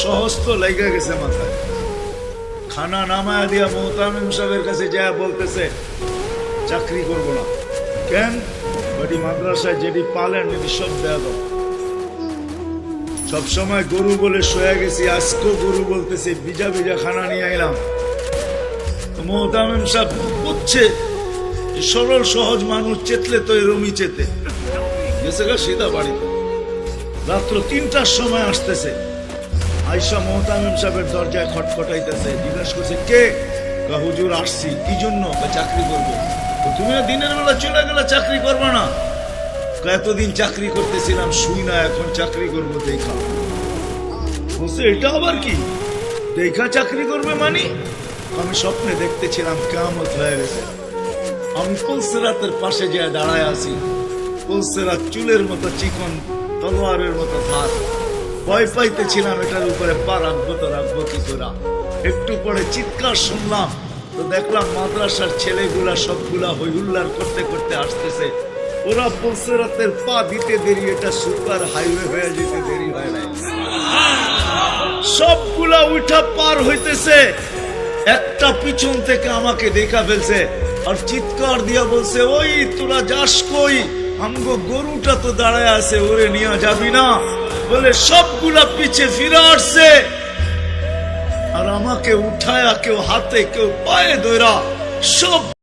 সহজ তো লেগে গেছে মাথায়। খানা নামায় দিয়া মোহতামিম সাহেবের কাছে যা বলতেছে চাকরি করবো না। কেন? বাড়ি মাদ্রাসায় যেটি পালেন এটি সব দেয়া দাও। সবসময় গরু বলে শোয়া গেছি, আজকেও গরু বলতেছে, বিজা বিজা খানা নিয়ে আইলাম। মোহতামিম সাহেব বুঝছে সরল সহজ মানুষ চেতলে তো এরমই চেতে গেছে গা সিধা বাড়িতে। রাত্র ৩টার সময় আসতেছে, আইসা মোহতামিম সাহেবের দরজায় খটখটাইতেছে, জিজ্ঞাসা করছে কে? হুজুর আসছি। কি জন্য? চাকরি করবো। তুমি দিনের বেলা চলে গেলে চাকরি করবে না? এতদিন চাকরি করতেছিলাম শুই না, এখন চাকরি করবো দেখা। বলছে এটা আবার কি দেখা চাকরি করবে? মানে আমি স্বপ্নে দেখতেছিলাম কিয়ামত হয়ে গেছে, আমি পুলসিরাতের পাশে যে দাঁড়ায় আছি, পুলসিরাত চুলের মতো চিকন, তলোয়ারের মতো ধার। ভয় পাইতেছিলাম এটার উপরে পা রাখবো তো রাখবো কি করে। একটু পরে চিৎকার শুনলাম, তো দেখলাম মাদ্রাসার ছেলেগুলা সবগুলা হইহুল্লার করতে করতে আসতেছে। ওরা পুলসিরাতের পা দিতে দেরি, এটা সুপার হাইওয়ে হয়ে যেতে দেরি হয় নাই। সবগুলা উঠা পার হইতেছে, একটা পিছন থেকে আমাকে দেখা ফেলছে আর চিৎকার দিয়া বলছে, ওই তোরা যাস কই? আমগো গরুটা তো দাঁড়ায় আছে, ওরে নিয়ে যাবি না? বলে সবগুলা পিছে ফিরে আসছে আর আমাকে উঠায়া কেউ হাতে কেউ পায়ে ধরা সব